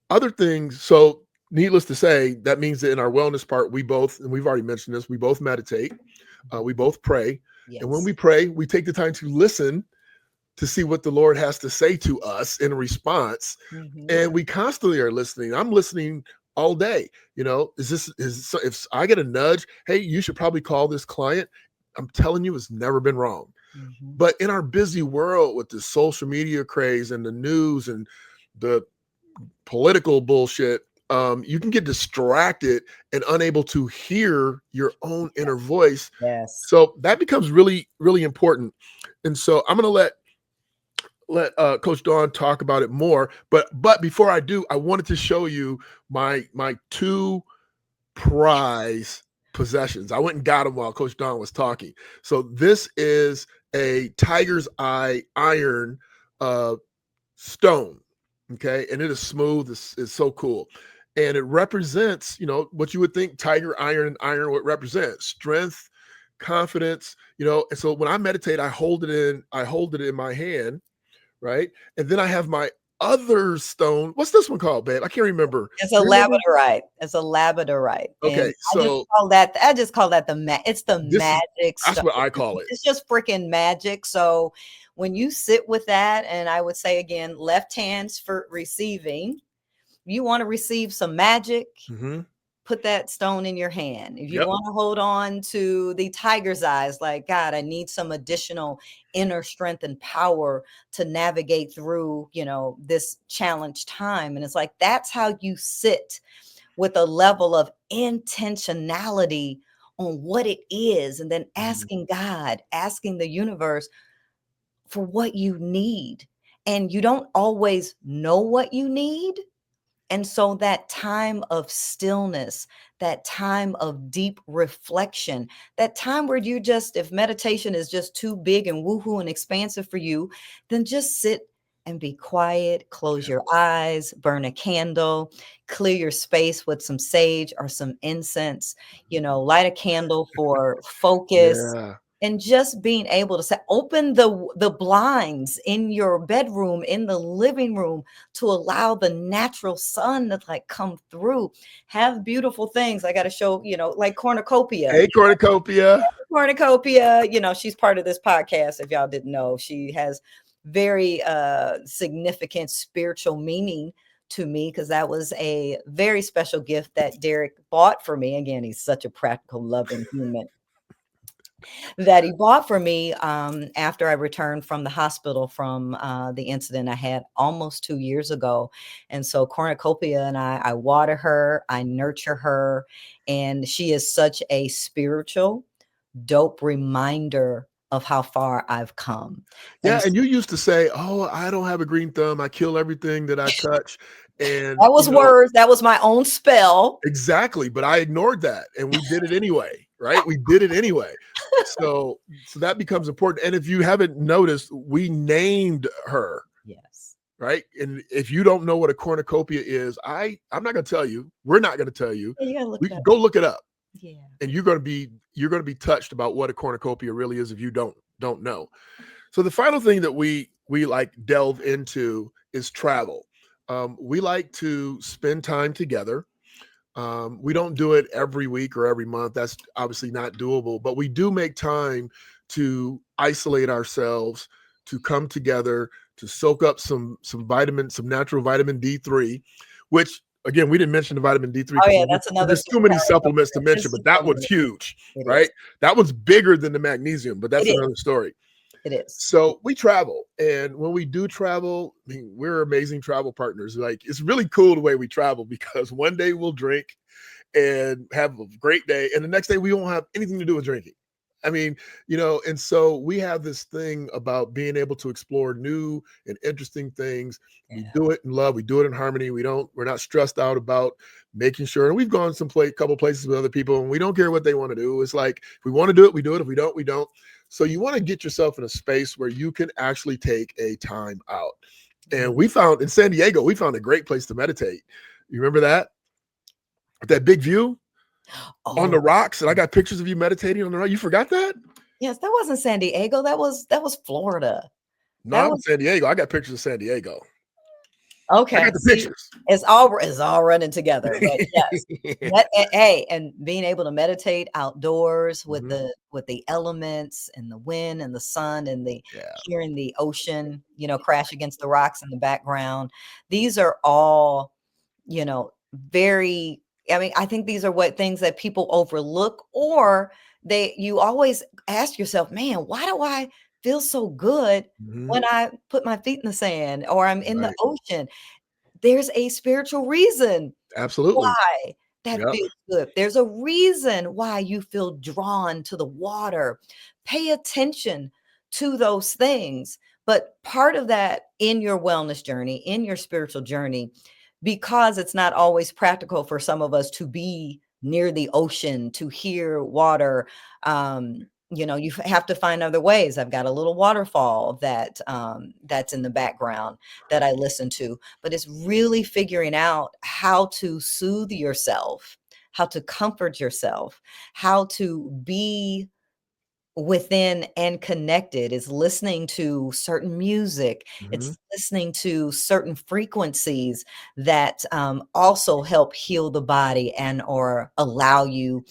other things, so needless to say, that means that in our wellness part, we both, and we've already mentioned this, we both meditate, we both pray. And when Yes. we pray, we take the time to listen to see what the Lord has to say to us in response. Mhm. And we constantly are listening. I'm listening all day. If I get a nudge, hey, you should probably call this client, I'm telling you, it's never been wrong. Mhm. But in our busy world with the social media craze and the news and the political bullshit, you can get distracted and unable to hear your own inner voice. Yes. So that becomes really, really important. And so I'm going to let Coach Dawn talk about it more. But before I do, I wanted to show you my two prize possessions. I went and got them while Coach Dawn was talking. So this is a tiger's eye iron stone. Okay, and it is smooth. It's so cool, and it represents what you would think tiger iron and iron would represent: strength, confidence. And so when I meditate, I hold it in my hand, right? And then I have my other stone. What's this one called, babe? I can't remember. It's a Do you remember? labradorite. It's a labradorite. And Okay, so I just call that it's the this is magic that's stuff. what I call it. It's just freaking magic. So when you sit with that, and I would say again, left hands for receiving, you want to receive some magic, Mm-hmm. put that stone in your hand. If you Yep. want to hold on to the tiger's eyes, like, God, I need some additional inner strength and power to navigate through, this challenge time. And it's like, that's how you sit with a level of intentionality on what it is. And then asking God, asking the universe for what you need. And you don't always know what you need. And so that time of stillness, that time of deep reflection, that time where if meditation is just too big and woohoo and expansive for you, then just sit and be quiet, close your eyes, burn a candle, clear your space with some sage or some incense, light a candle for focus. Yeah. And just being able to open the blinds in your bedroom, in the living room, to allow the natural sun to come through. Have beautiful things. I got to show, like cornucopia. Hey, cornucopia. Cornucopia, she's part of this podcast. If y'all didn't know, she has very significant spiritual meaning to me, because that was a very special gift that Derek bought for me. Again, he's such a practical, loving human that he bought for me after I returned from the hospital from the incident I had almost 2 years ago. And so cornucopia and I water her, I nurture her, and she is such a spiritual, dope reminder of how far I've come. Yeah, And and you used to say, "Oh, I don't have a green thumb. I kill everything that I touch." And that was words, that was my own spell. exactly, but I ignored that and we did it anyway, right? We did it anyway. So that becomes important. And if you haven't noticed, we named her, Yes. right? And if you don't know what a cornucopia is, I'm not going to tell you. We're not going to tell you. Yeah, you gotta look We it up. go look it up. Yeah. And you're going to be touched about what a cornucopia really is if you don't know. So the final thing that we like delve into is travel. We like to spend time together. We don't do it every week or every month. That's obviously not doable, but we do make time to isolate ourselves, to come together, to soak up some natural vitamin D3, which again, we didn't mention the vitamin D3 Oh because yeah, that's another there's too many superpower. supplements to mention, but that one's huge, It right? is. That one's bigger than the magnesium, but that's It is. another story. It is. So we travel, and when we do travel, I mean, we're amazing travel partners. Like, it's really cool the way we travel because one day we'll drink and have a great day, and the next day we won't have anything to do with drinking. I mean, and so we have this thing about being able to explore new and interesting things. Yeah. We do it in love. We do it in harmony. We're not stressed out about making sure. And we've gone couple places with other people, and we don't care what they want to do. It's like, if we want to do it, we do it. If we don't, we don't. So you want to get yourself in a space where you can actually take a time out. And we found in San Diego, we found a great place to meditate. You remember that? That big view on the rocks, and I got pictures of you meditating on the rock. You forgot that? Yes, that wasn't San Diego. That was Florida. No, I'm in San Diego. I got pictures of San Diego. Okay. I got the pictures. It's all running together. But yes. Hey, and being able to meditate outdoors with the elements and the wind and the sun and hearing the ocean, crash against the rocks in the background. These are all, very, I think these are things that people overlook, or you always ask yourself, man, why do I feel so good when I put my feet in the sand or I'm in the ocean? There's a spiritual reason why that feels good. There's a reason why you feel drawn to the water. Pay attention to those things. But part of that in your wellness journey, in your spiritual journey, because it's not always practical for some of us to be near the ocean, to hear water, you have to find other ways. I've got a little waterfall that's in the background that I listen to, but it's really figuring out how to soothe yourself, how to comfort yourself, how to be within and connected. Is listening to certain music. It's listening to certain frequencies that also help heal the body and or allow you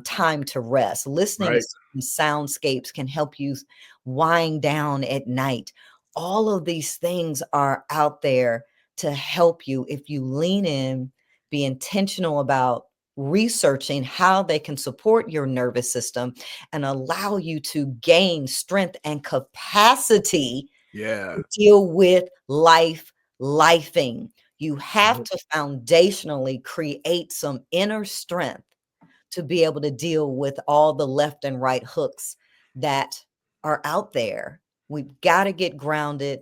time to rest. Listening to certain soundscapes can help you wind down at night. All of these things are out there to help you if you lean in, be intentional about researching how they can support your nervous system and allow you to gain strength and capacity to deal with lifing. You have to foundationally create some inner strength to be able to deal with all the left and right hooks that are out there. We've got to get grounded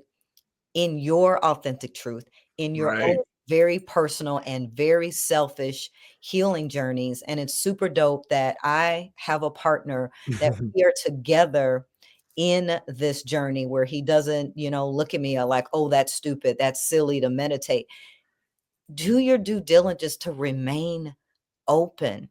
in your authentic truth, in your own very personal and very selfish healing journeys. And it's super dope that I have a partner that we are together in this journey where he doesn't, look at me like, oh, that's stupid, that's silly to meditate. Do your due diligence to remain open.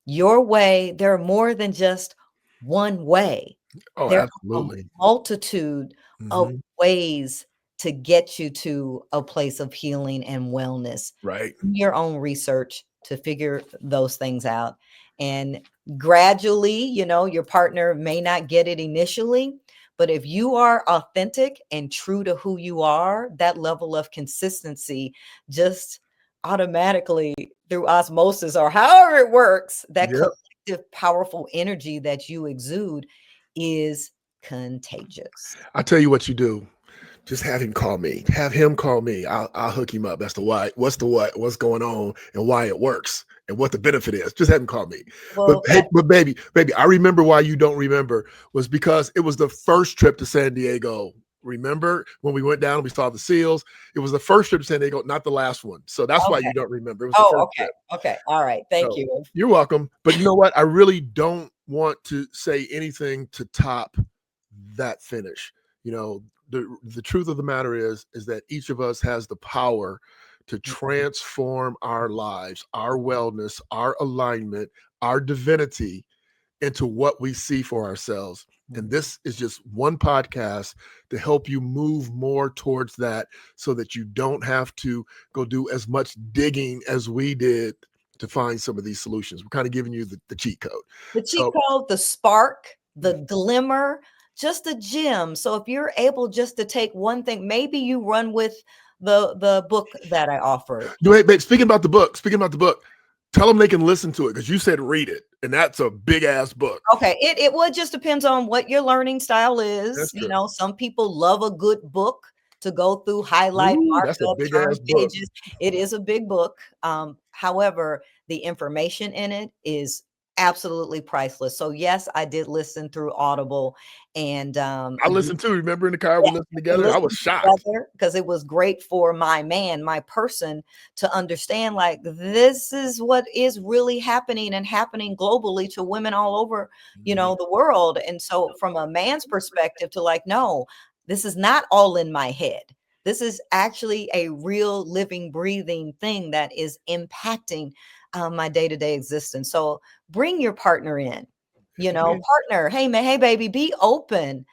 Your way, there are more than just one way. There Absolutely. are a multitude of ways to get you to a place of healing and wellness. Do your own research to figure those things out. And gradually, your partner may not get it initially, But if you are authentic and true to who you are, that level of consistency just automatically through osmosis or however it works, that Yep. collective powerful energy that you exude is contagious. I'll tell you what you do. Just have him call me. Have him call me. I'll hook him up as to why, what's the what, what's going on, and why it works, and what the benefit is. Just have him call me. Well, But baby, I remember why you don't remember was because it was the first trip to San Diego. Remember when we went down and we saw the seals? It was the first trip to San Diego, not the last one. So that's why you don't remember. It was the first okay. trip. Okay. All right. Thank So, you. You're welcome. But you know what? I really don't want to say anything to top that finish. You know, the truth of the matter is that each of us has the power to transform our lives, our wellness, our alignment, our divinity into what we see for ourselves. And this is just one podcast to help you move more towards that so that you don't have to go do as much digging as we did to find some of these solutions. We're kind of giving you the cheat code. The cheat code, the spark, the glimmer, just a gem. So if you're able just to take one thing, maybe you run with the book that I offered. Wait, speaking about the book, tell them they can listen to it because you said read it, and that's a big ass book. Okay, it would just depends on what your learning style is. That's You true. know, some people love a good book to go through, highlight, mark that's a up, big turn ass book. pages. It is a big book. However, the information in it is absolutely priceless. So yes, I did listen through Audible, and I listened too. Remember in the car we listened together? I was shocked because it was great for my person to understand like this is what is really happening and happening globally to women all over, you know, the world. And so from a man's perspective to like, no, this is not all in my head. This is actually a real living, breathing thing that is impacting my day-to-day existence. So bring your partner in, you know, partner. Hey, man, hey, baby, be open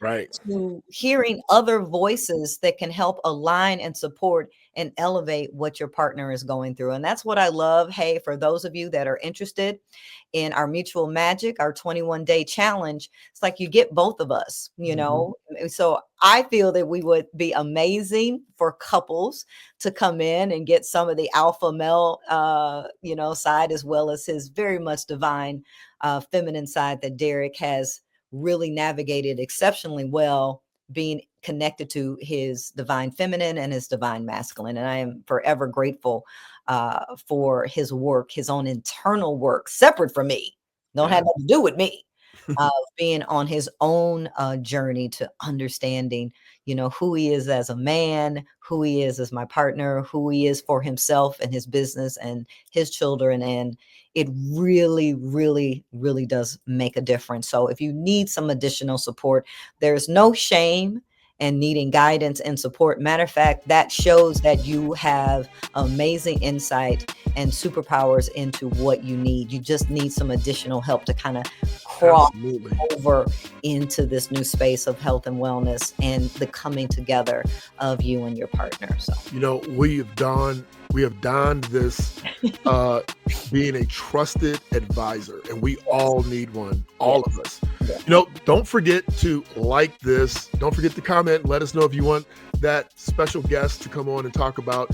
to hearing other voices that can help align and support and elevate what your partner is going through. And that's what I love. Hey, for those of you that are interested in our mutual magic, our 21-day challenge, it's like you get both of us, you know. So I feel that we would be amazing for couples to come in and get some of the alpha male, you know, side, as well as his very much divine feminine side that Derick has really navigated exceptionally well, being connected to his divine feminine and his divine masculine. And I am forever grateful for his work, his own internal work, separate from me. Don't have nothing to do with me. Being on his own journey to understanding, you know, who he is as a man, who he is as my partner, who he is for himself and his business and his children. And it really, really, really does make a difference. So if you need some additional support, there's no shame and needing guidance and support. Matter of fact, that shows that you have amazing insight and superpowers into what you need. You just need some additional help to kind of cross over into this new space of health and wellness and the coming together of you and your partner. So, you know, we have donned this being a trusted advisor, and we all need one, all of us. You know, don't forget to like this. Don't forget to comment and let us know if you want that special guest to come on and talk about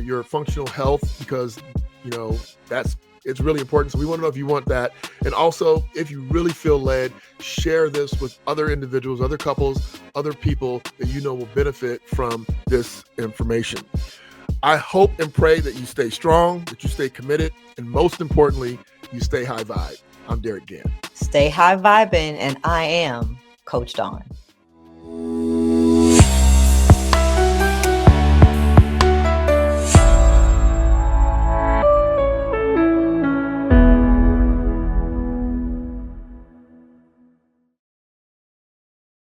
your functional health, because, you know, it's really important. So we want to know if you want that. And also, if you really feel led, share this with other individuals, other couples, other people that you know will benefit from this information. I hope and pray that you stay strong, that you stay committed, and most importantly, you stay high vibe. I'm Derick Gann. Stay high vibing, and I am Coach Dawn.